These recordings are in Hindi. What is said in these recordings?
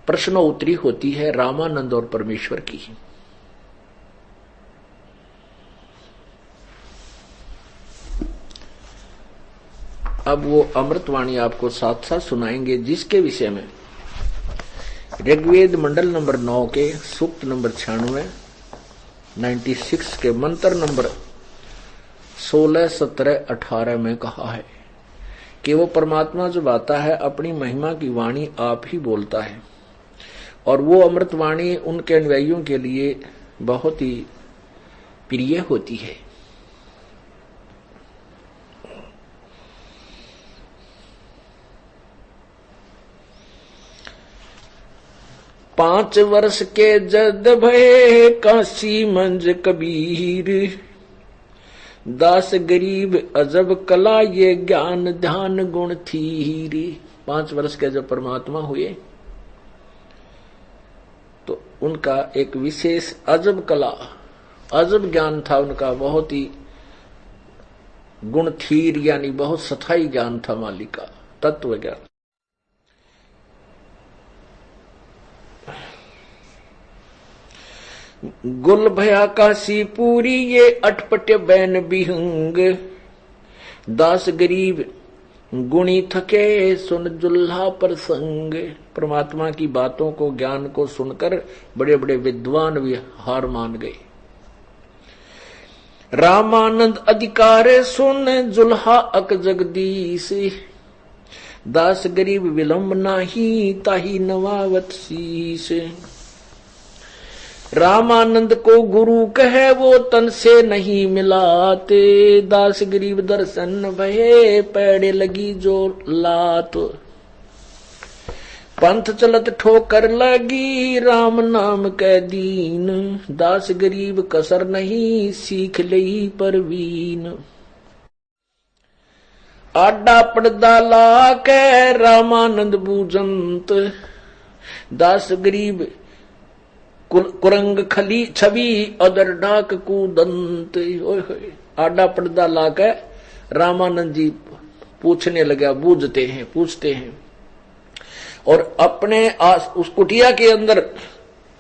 प्रश्नोत्तरी होती है रामानंद और परमेश्वर की। अब वो अमृतवाणी आपको साथ साथ सुनाएंगे, जिसके विषय में ऋग्वेद मंडल नंबर 9 के सूक्त नंबर 96 के मंत्र नंबर 16, 17, 18 में कहा है कि वो परमात्मा जब आता है अपनी महिमा की वाणी आप ही बोलता है, और वो अमृतवाणी उनके अनुयायियों के लिए बहुत ही प्रिय होती है। पांच वर्ष के जद भये काशी मंज कबीर, दास गरीब अजब कला ये ज्ञान ध्यान गुण थीर। 5 वर्ष के जब परमात्मा हुए तो उनका एक विशेष अजब कला, अजब ज्ञान था उनका, बहुत ही गुण थीर यानी बहुत सथाई ज्ञान था मालिक का, तत्व ज्ञान। गुल भया काशी पूरी ये अटपट बैन बिहंग, दास गरीब गुणी थके सुन जुल्हा प्रसंग। परमात्मा की बातों को ज्ञान को सुनकर बड़े बड़े विद्वान भी हार मान गए। रामानंद अधिकार सुन जुल्हा अक जगदीश, दास गरीब विलंब नाही ताही नवावत शीश। रामानंद को गुरु कहे वो तन से नहीं मिलाते, दास गरीब दर्शन भये पैड़े लगी जो लात। पंथ चलत ठोकर लगी राम नाम कै दीन, दास गरीब कसर नहीं सीख लई परवीन। आडा पड़दा ला के रामानंद बूजंत, दास गरीब कुरंग खली छवि अदर डाक कूदंत। आडा पर्दा लाकर रामानंद जी पूछने लगा, बूझते हैं पूछते हैं, और अपने उस कुटिया के अंदर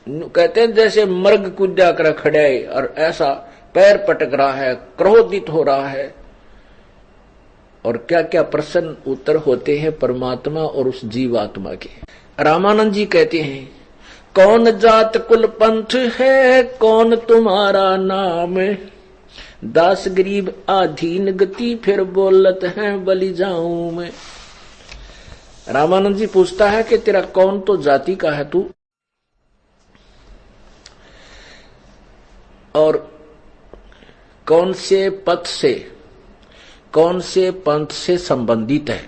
कहते हैं जैसे मर्ग कूदा कर खड़ा है, और ऐसा पैर पटक रहा है, क्रोधित हो रहा है, और क्या क्या प्रश्न उत्तर होते हैं परमात्मा और उस जीवात्मा के। रामानंद जी कहते हैं, कौन जात कुल पंथ है कौन तुम्हारा नाम, दास गरीब आधीन गति फिर बोलत है बलि जाऊं मैं। रामानंद जी पूछता है कि तेरा कौन तो जाति का है तू, और कौन से पथ से कौन से पंथ से संबंधित है।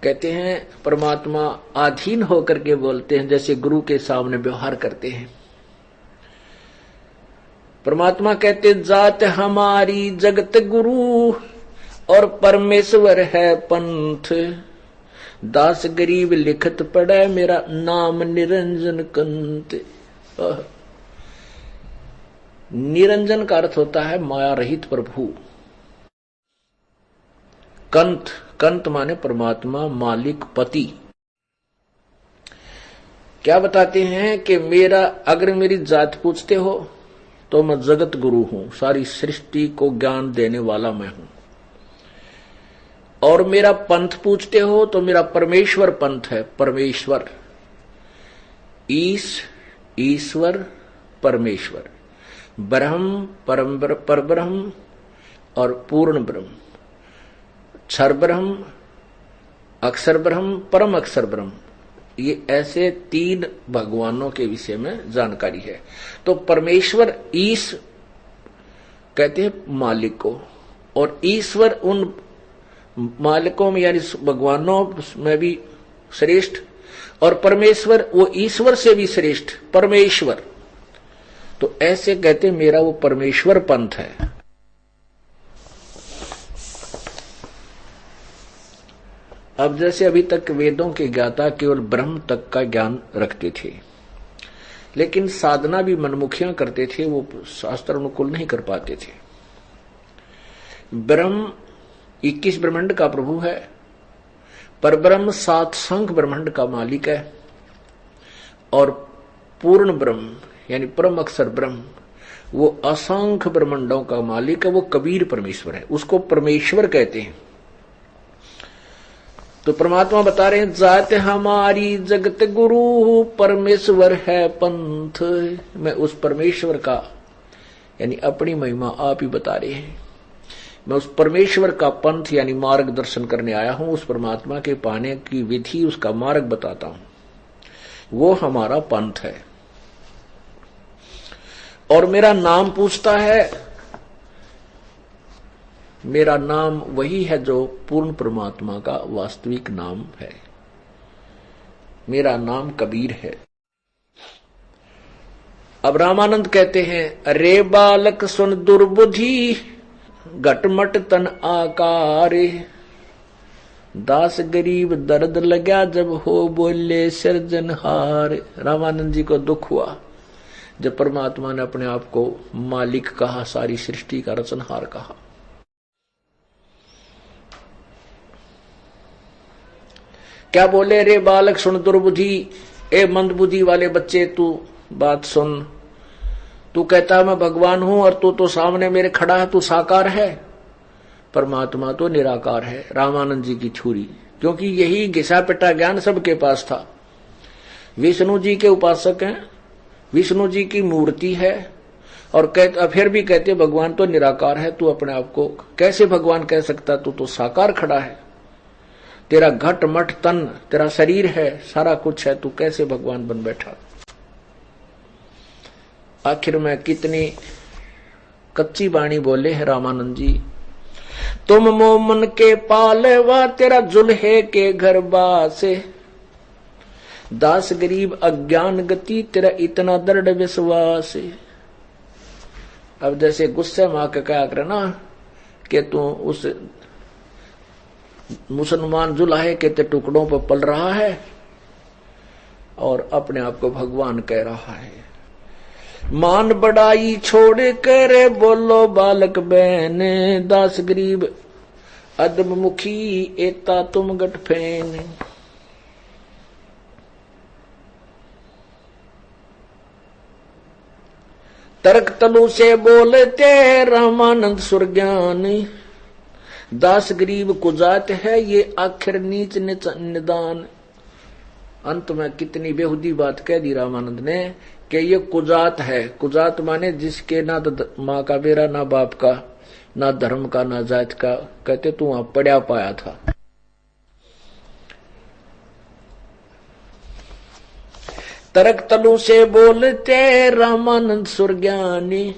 कहते हैं परमात्मा अधीन होकर के बोलते हैं, जैसे गुरु के सामने व्यवहार करते हैं। परमात्मा कहते जात हमारी जगत गुरु और परमेश्वर है पंथ, दास गरीब लिखत पड़े मेरा नाम निरंजन कंत। निरंजन का अर्थ होता है माया रहित प्रभु। कंत, कंत माने परमात्मा मालिक पति। क्या बताते हैं कि मेरा, अगर मेरी जात पूछते हो तो मैं जगत गुरु हूं, सारी सृष्टि को ज्ञान देने वाला मैं हूं। और मेरा पंथ पूछते हो तो मेरा परमेश्वर पंथ है। परमेश्वर ईश्वर परमेश्वर, ब्रह्म परब्रह्म और पूर्ण ब्रह्म, क्षर ब्रह्म, अक्षर ब्रह्म, परम अक्षर ब्रह्म, ये ऐसे 3 भगवानों के विषय में जानकारी है। तो परमेश्वर ईश कहते हैं मालिक को, और ईश्वर उन मालिकों में यानी भगवानों में भी श्रेष्ठ, और परमेश्वर वो ईश्वर से भी श्रेष्ठ परमेश्वर। तो ऐसे कहते मेरा वो परमेश्वर पंथ है। अब जैसे अभी तक वेदों के ज्ञाता केवल ब्रह्म तक का ज्ञान रखते थे, लेकिन साधना भी मनमुखियां करते थे, वो शास्त्र अनुकूल नहीं कर पाते थे। ब्रह्म 21 ब्रह्मांड का प्रभु है, पर ब्रह्म सात संख ब्रह्मांड का मालिक है और पूर्ण ब्रह्म यानी परम अक्षर ब्रह्म वो असंख्य ब्रह्मांडों का मालिक है। वो कबीर परमेश्वर है, उसको परमेश्वर कहते हैं। तो परमात्मा बता रहे हैं जात हमारी जगत गुरु परमेश्वर है पंथ। मैं उस परमेश्वर का यानी अपनी महिमा आप ही बता रहे हैं। मैं उस परमेश्वर का पंथ यानी मार्गदर्शन करने आया हूं। उस परमात्मा के पाने की विधि, उसका मार्ग बताता हूं। वो हमारा पंथ है। और मेरा नाम पूछता है, मेरा नाम वही है जो पूर्ण परमात्मा का वास्तविक नाम है। मेरा नाम कबीर है। अब रामानंद कहते हैं, अरे बालक सुन दुर्बुद्धि घटमट तन आकार, दास गरीब दर्द लगा जब हो बोले सिरजनहार। रामानंद जी को दुख हुआ जब परमात्मा ने अपने आप को मालिक कहा, सारी सृष्टि का रचनहार कहा। क्या बोले, रे बालक सुन दुर्बुद्धि, ए मंदबुद्धि वाले बच्चे तू बात सुन। तू कहता मैं भगवान हूं और तू तो सामने मेरे खड़ा है, तू साकार है। परमात्मा तो निराकार है। रामानंद जी की छुरी, क्योंकि यही घिसा पिटा ज्ञान सबके पास था। विष्णु जी के उपासक हैं, विष्णु जी की मूर्ति है और फिर भी कहते भगवान तो निराकार है। तू अपने आप को कैसे भगवान कह सकता, तू तो साकार खड़ा है। तेरा घट मठ तन, तेरा शरीर है, सारा कुछ है, तू कैसे भगवान बन बैठा। आखिर में कितनी कच्ची बाणी बोले हैं रामानंद जी। तुम मोमन के पालवा तेरा जुल्हे के घर बासे, दास गरीब अज्ञान गति तेरा इतना दृढ़ विश्वास। अब जैसे गुस्से में आके क्या करे ना कि तू उस मुसलमान जुल्हे के टुकड़ों पर पल रहा है और अपने आप को भगवान कह रहा है। मान बड़ाई छोड़ कर बोलो बालक बहन, दास गरीब अदम मुखी एता तुम गठफेन। तर्क तलु से बोलते रामानंद सुरज्ञान, दास गरीब कुजात है ये आखिर नीच निदान। अंत में कितनी बेहुदी बात कह दी रामानंद ने कि ये कुजात है। कुजात माने जिसके ना तो माँ का बेरा, ना बाप का, ना धर्म का, ना जात का। कहते तू वहां पड़ा पाया था। तर्क तलु से बोलते रामानंद सुरज्ञानी,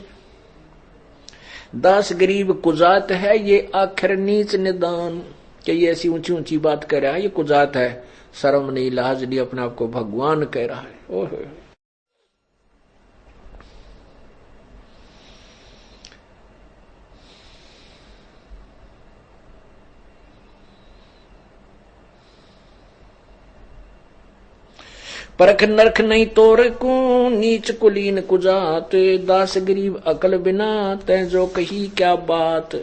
दास गरीब कुजात है ये आखिर नीच निदान। कि ये ऐसी ऊंची ऊंची बात कह रहा है, ये कुजात है, शर्म नहीं, लाज नहीं, अपने आप को भगवान कह रहा है। ओह परख नरख नहीं तोर को नीच कुलीन कुजात, दास गरीब अकल बिना तै जो कही क्या बात।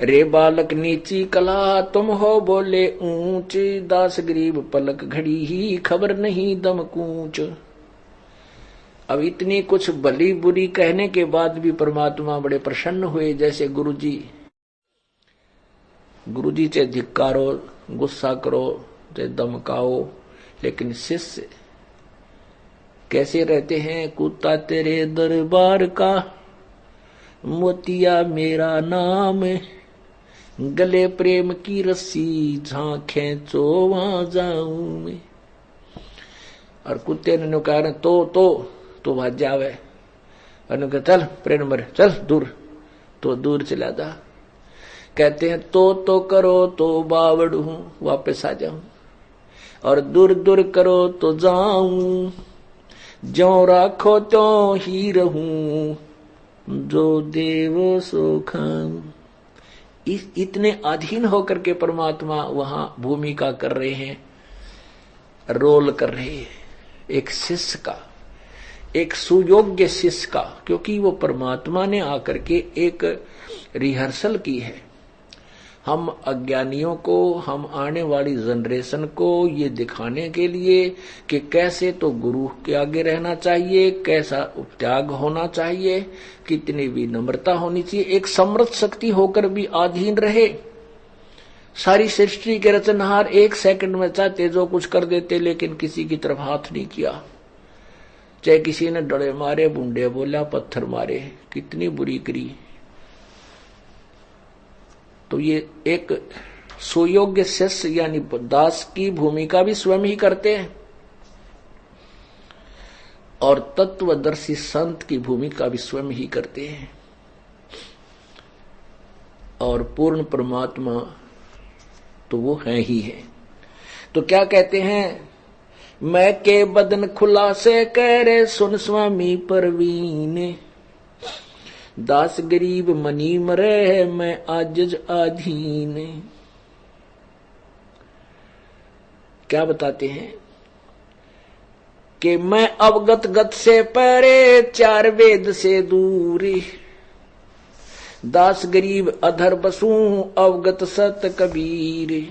रे बालक नीची कला तुम हो बोले ऊंच, दास गरीब पलक घड़ी ही खबर नहीं दम कूच। अब इतनी कुछ भली बुरी कहने के बाद भी परमात्मा बड़े प्रसन्न हुए। जैसे गुरुजी से धिक्कारो, गुस्सा करो, दमकाओ, लेकिन शिष्य कैसे रहते हैं। कुत्ता तेरे दरबार का, मोतिया मेरा नाम, गले प्रेम की रस्सी जहां खींचो वहां जाऊं मैं। और कुत्ते ने कहा तो भाज जावे, और चल प्रेम मर, चल दूर, तो दूर चला जा। कहते हैं तो करो तो बावड़ हूं, वापस आ जाऊं, और दूर दूर करो तो जाऊं, ज्यों राखो त्यों ही रहूं, जो देव सो खाऊं। इतने अधीन होकर के परमात्मा वहां भूमिका कर रहे हैं, रोल कर रहे हैं एक शिष्य का, एक सुयोग्य शिष्य का। क्योंकि वो परमात्मा ने आकर के एक रिहर्सल की है, हम अज्ञानियों को, हम आने वाली जनरेशन को ये दिखाने के लिए कि कैसे तो गुरु के आगे रहना चाहिए, कैसा त्याग होना चाहिए, कितनी विनम्रता होनी चाहिए, एक समर्थ शक्ति होकर भी अधीन रहे। सारी सृष्टि के रचनहार एक सेकंड में चाहते जो कुछ कर देते, लेकिन किसी की तरफ हाथ नहीं किया। चाहे किसी ने डड़े मारे, बूंदे बोला, पत्थर मारे, कितनी बुरी करी। तो ये एक सुयोग्य शिष्य यानी दास की भूमिका भी स्वयं ही करते हैं और तत्वदर्शी संत की भूमिका भी स्वयं ही करते हैं। और पूर्ण परमात्मा तो वो है ही है। तो क्या कहते हैं, मैं के बदन खुला से कह रे सुन स्वामी परवीन, दास गरीब मनी मरे मैं आजिज आधीन। क्या बताते हैं कि मैं अवगत गत से परे, चार वेद से दूरी, दास गरीब अधर बसूं अवगत सत कबीर।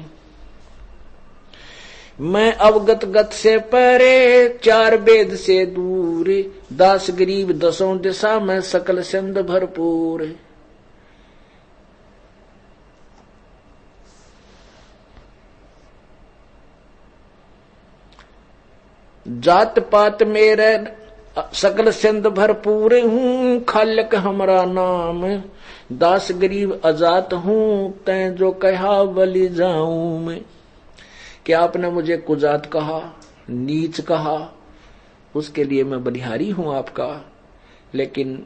मैं अवगत गत से परे, चार वेद से दूर, दास गरीब दसों दिशा में सकल सिंध भरपूर। जात पात मेरे सकल सिंध भरपूर हूँ, खालक हमरा नाम, दास गरीब अजात हूँ, तैं जो कहा बलि जाऊं मैं। क्या आपने मुझे कुजात कहा, नीच कहा, उसके लिए मैं बलिहारी हूं आपका, लेकिन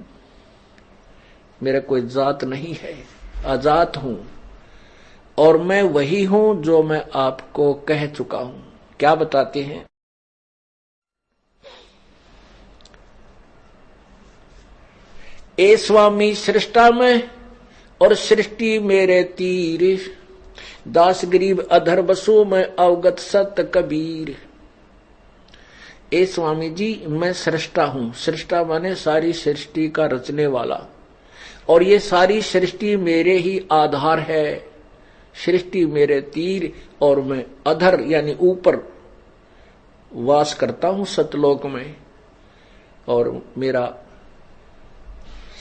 मेरा कोई जात नहीं है, आजात हूं और मैं वही हूं जो मैं आपको कह चुका हूं। क्या बताते हैं, ए स्वामी सृष्टा में और सृष्टि मेरे तीर, दास गरीब अधर बसो मैं अवगत सत कबीर। ए स्वामी जी, मैं सृष्टा हूं। सृष्टा माने सारी सृष्टि का रचने वाला, और ये सारी सृष्टि मेरे ही आधार है। सृष्टि मेरे तीर और मैं अधर यानी ऊपर वास करता हूं सतलोक में, और मेरा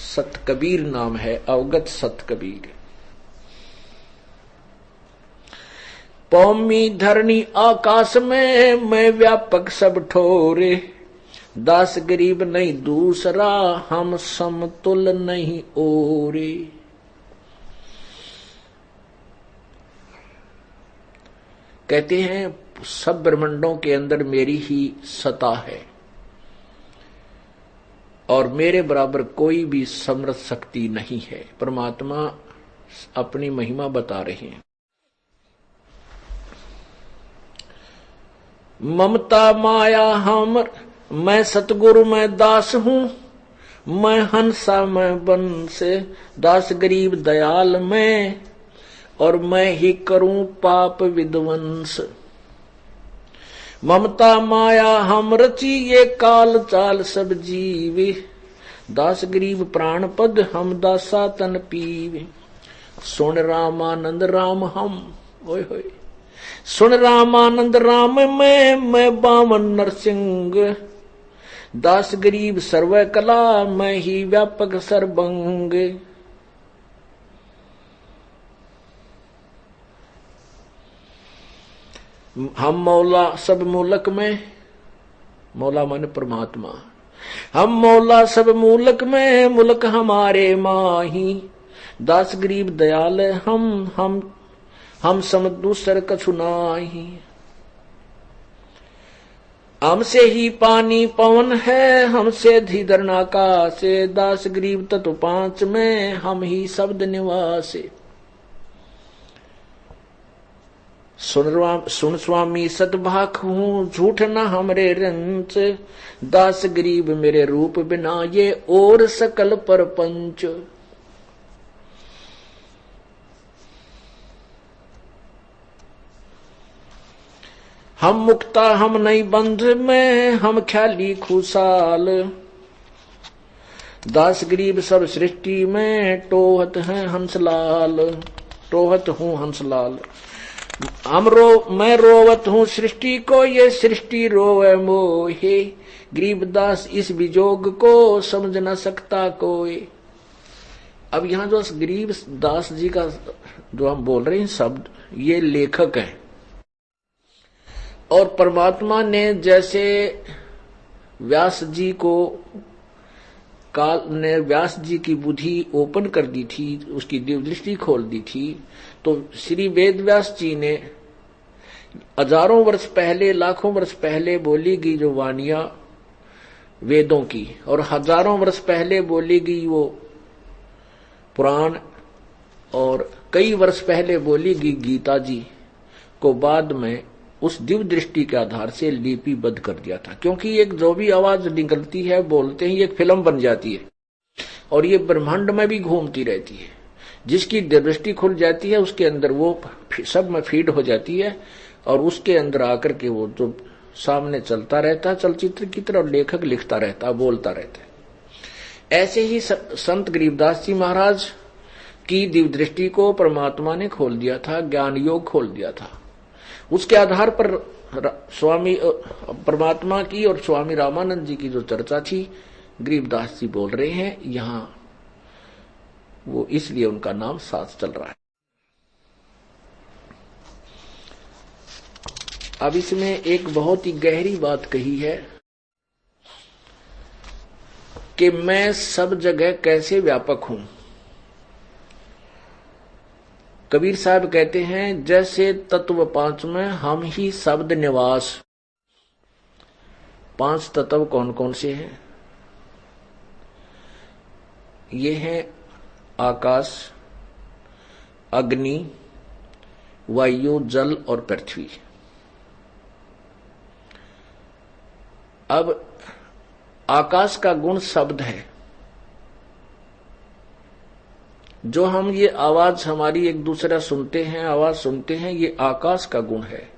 सत कबीर नाम है, अवगत सत कबीर। पौमी धरणी आकाश में मैं व्यापक सब ठोरे, दास गरीब नहीं दूसरा हम समतुल नहीं ओरे। कहते हैं सब ब्रह्मांडों के अंदर मेरी ही सत्ता है और मेरे बराबर कोई भी समर्थ शक्ति नहीं है। परमात्मा अपनी महिमा बता रहे हैं। ममता माया हम, मैं सतगुरु मैं दास हूं, मैं हंसा मैं बंस, दास गरीब दयाल मैं और मैं ही करूं पाप विध्वंस। ममता माया हम रची ये काल चाल सब जीवे, दास गरीब प्राण पद हम दासा तन पीवे। सुन रामानंद राम हम, ओए होए, सुन रामानंद राम मैं बामन नरसिंह, दास गरीब सर्व कला मैं ही व्यापक सर्वंग। हम मौला सब मूलक में, मौला मन परमात्मा, हम मौला सब मूलक में मुल्क हमारे माही, दास गरीब दयाल हम सम दूसर कछु नाही। हमसे ही पानी पवन है हमसे धीधर आकाश, दास गरीब तत्व पांच में हम ही शब्द निवास। सुन स्वामी सतभाख हूँ झूठ न हमरे रंच, दास गरीब मेरे रूप बिना ये और सकल परपंच। हम मुक्ता हम नहीं बंध में हम ख्याली खुशाल, दास गरीब सब सृष्टि में टोहत हैं हंसलाल। टोहत हूँ हंसलाल। मैं रोवत हूँ सृष्टि को, ये सृष्टि रोवे मोहे। गरीबदास इस विजोग को समझ न सकता कोई। अब यहाँ जो गरीब दास जी का जो हम बोल रहे हैं शब्द, ये लेखक है। और परमात्मा ने जैसे व्यास जी को काल ने व्यास जी की बुद्धि ओपन कर दी थी, उसकी दृष्टि खोल दी थी, तो श्री वेद व्यास जी ने हजारों वर्ष पहले, लाखों वर्ष पहले बोली गई जो वाणियां वेदों की, और हजारों वर्ष पहले बोली गई वो पुराण, और कई वर्ष पहले बोली गई गीता जी को बाद में उस दिव्य दृष्टि के आधार से लिपिबद्ध कर दिया था। क्योंकि एक जो भी आवाज निकलती है, बोलते ही एक फिल्म बन जाती है और ये ब्रह्मांड में भी घूमती रहती है। जिसकी दृष्टि खुल जाती है उसके अंदर वो सब में फीड हो जाती है और उसके अंदर आकर के वो जो सामने चलता रहता है चलचित्र की तरह, लेखक लिखता रहता, बोलता रहता है। ऐसे ही संत गरीबदास जी महाराज की दिव्य दृष्टि को परमात्मा ने खोल दिया था, ज्ञान योग खोल दिया था। उसके आधार पर स्वामी परमात्मा की और स्वामी रामानंद जी की जो चर्चा थी, गरीबदास जी बोल रहे हैं यहां, वो इसलिए उनका नाम साथ चल रहा है। अब इसमें एक बहुत ही गहरी बात कही है कि मैं सब जगह कैसे व्यापक हूं। कबीर साहब कहते हैं जैसे तत्व पांच में हम ही शब्द निवास। पांच तत्व कौन कौन से हैं? ये हैं आकाश, अग्नि, वायु, जल और पृथ्वी। अब आकाश का गुण शब्द है। जो हम ये आवाज हमारी एक दूसरा सुनते हैं, आवाज सुनते हैं, ये आकाश का गुण है।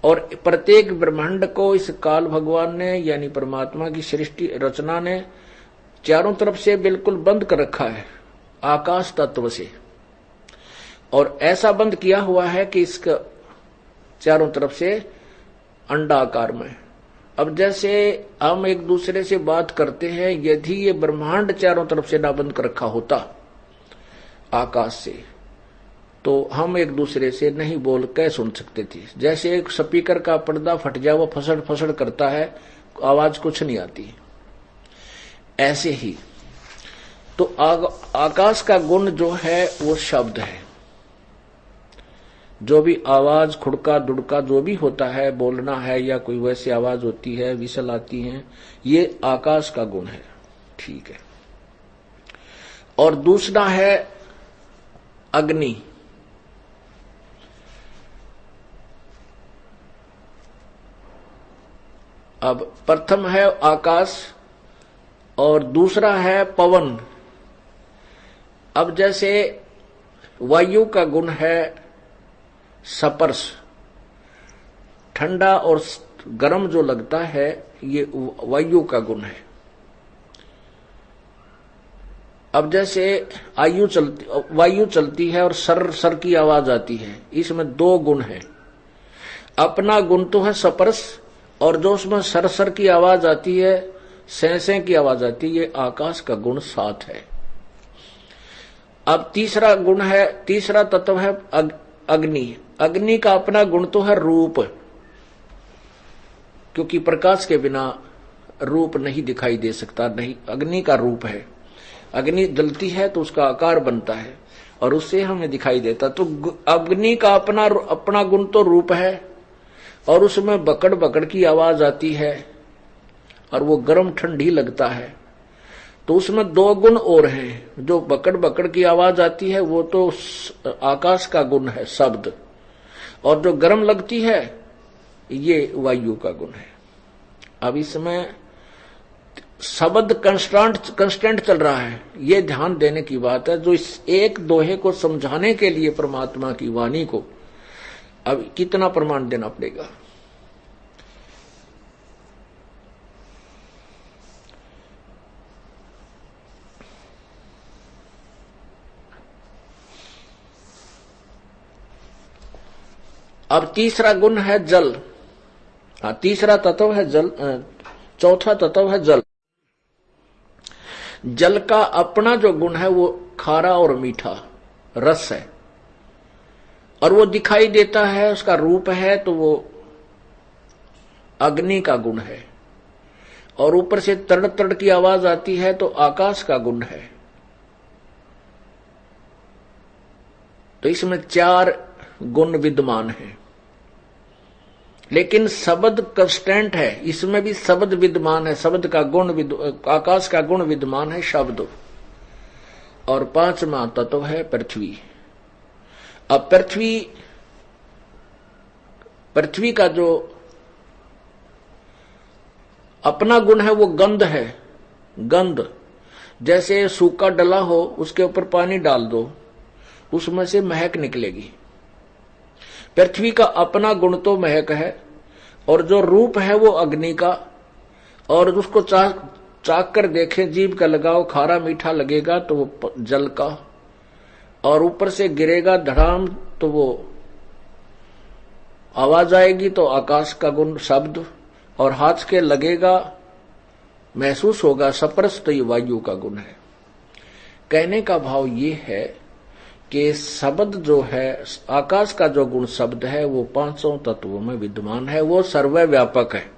और प्रत्येक ब्रह्मांड को इस काल भगवान ने यानी परमात्मा की सृष्टि रचना ने चारों तरफ से बिल्कुल बंद कर रखा है आकाश तत्व से, और ऐसा बंद किया हुआ है कि इसका चारों तरफ से अंडाकार में। अब जैसे हम एक दूसरे से बात करते हैं, यदि ये ब्रह्मांड चारों तरफ से ना बंद कर रखा होता आकाश से, तो हम एक दूसरे से नहीं बोल के सुन सकते थे। जैसे एक स्पीकर का पर्दा फट जाए, वो फसड़ फसड़ करता है, आवाज कुछ नहीं आती। ऐसे ही तो आकाश का गुण जो है वो शब्द है। जो भी आवाज, खुड़का दुड़का जो भी होता है, बोलना है या कोई वैसी आवाज होती है, विसल आती है, ये आकाश का गुण है। ठीक है। और दूसरा है अग्नि। अब प्रथम है आकाश और दूसरा है पवन। अब जैसे वायु का गुण है स्पर्श, ठंडा और गर्म जो लगता है, ये वायु का गुण है। अब जैसे वायु चलती है और सर सर की आवाज आती है, इसमें दो गुण है। अपना गुण तो है स्पर्श, और जो उसमें सर सर की आवाज आती है, सैं की आवाज आती है, ये आकाश का गुण 7 है। अब तीसरा गुण है, तीसरा तत्व है अग्नि। अग्नि का अपना गुण तो है रूप, क्योंकि प्रकाश के बिना रूप नहीं दिखाई दे सकता, नहीं, अग्नि का रूप है। अग्नि जलती है तो उसका आकार बनता है और उससे हमें दिखाई देता। तो अग्नि का अपना गुण तो रूप है, और उसमें बकड़ बकड़ की आवाज आती है और वो गर्म ठंडी लगता है। तो उसमें दो गुण और हैं। जो बकड़ बकड़ की आवाज आती है वो तो आकाश का गुण है शब्द, और जो गर्म लगती है ये वायु का गुण है। अब इसमें शब्द कंस्टेंट चल रहा है, ये ध्यान देने की बात है। जो इस एक दोहे को समझाने के लिए परमात्मा की वाणी को अब कितना प्रमाण देना पड़ेगा। अब तीसरा गुण है जल। तीसरा तत्व है जल, चौथा तत्व है जल। जल का अपना जो गुण है वो खारा और मीठा रस है, और वो दिखाई देता है, उसका रूप है तो वो अग्नि का गुण है, और ऊपर से तड़ तड़ की आवाज आती है तो आकाश का गुण है। तो इसमें 4 गुण विद्यमान हैं, लेकिन शब्द कंस्टेंट है, इसमें भी शब्द विद्यमान है, शब्द का गुण आकाश का गुण विद्यमान है शब्द। और 5वां तत्व है पृथ्वी। अब पृथ्वी का जो अपना गुण है वो गंध है। गंध जैसे सूखा डला हो, उसके ऊपर पानी डाल दो, उसमें से महक निकलेगी। पृथ्वी का अपना गुण तो महक है, और जो रूप है वो अग्नि का, और उसको चाक कर देखें, जीभ का लगाओ, खारा मीठा लगेगा तो वो जल का, और ऊपर से गिरेगा धड़ाम तो वो आवाज आएगी तो आकाश का गुण शब्द, और हाथ के लगेगा महसूस होगा स्पर्श तो ये वायु का गुण है। कहने का भाव ये है कि शब्द जो है, आकाश का जो गुण शब्द है वो 5 तत्वों में विद्यमान है, वो सर्वव्यापक है।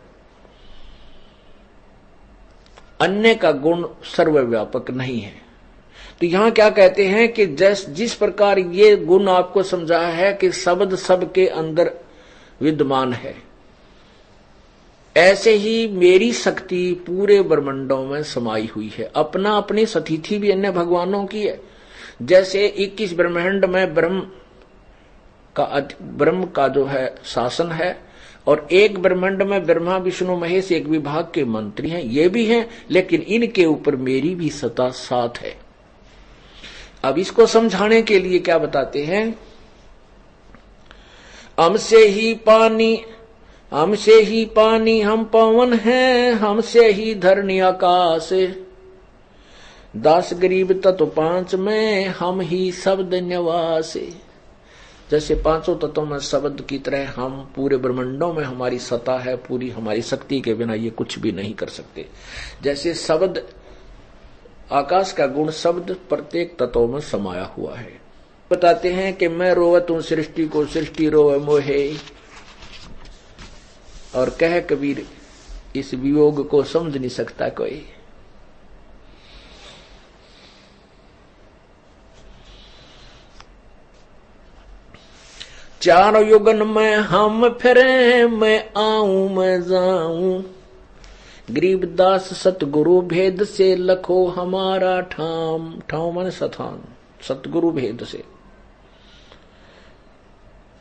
अन्य का गुण सर्वव्यापक नहीं है। तो यहां क्या कहते हैं कि जिस प्रकार ये गुण आपको समझाया है कि शब्द सबके अंदर विद्यमान है, ऐसे ही मेरी शक्ति पूरे ब्रह्मांडों में समाई हुई है। अपना अपनी सतिथि भी अन्य भगवानों की है। जैसे 21 ब्रह्मांड में ब्रह्म का जो है शासन है, और एक ब्रह्मांड में ब्रह्मा विष्णु महेश एक विभाग के मंत्री हैं, ये भी हैं, लेकिन इनके ऊपर मेरी भी सत्ता साथ है। अब इसको समझाने के लिए क्या बताते हैं, हमसे ही पानी हम पवन हैं, हमसे ही धरनी आकाश, दास गरीब तत्व 5 में हम ही शब्द निवास। जैसे 5 तत्वों में शब्द की तरह हम पूरे ब्रह्मांडों में हमारी सत्ता है, पूरी हमारी शक्ति के बिना ये कुछ भी नहीं कर सकते। जैसे शब्द आकाश का गुण शब्द प्रत्येक तत्व में समाया हुआ है। बताते हैं कि मैं रोवत हूं सृष्टि को, सृष्टि रोवे मोहे, और कह कबीर इस वियोग को समझ नहीं सकता कोई। चार युगन में हम फिरे, मैं आऊं मैं जाऊं, गरीबदास सतगुरु भेद से लखो हमारा ठाम। ठाम माने स्थान, सतगुरु भेद से।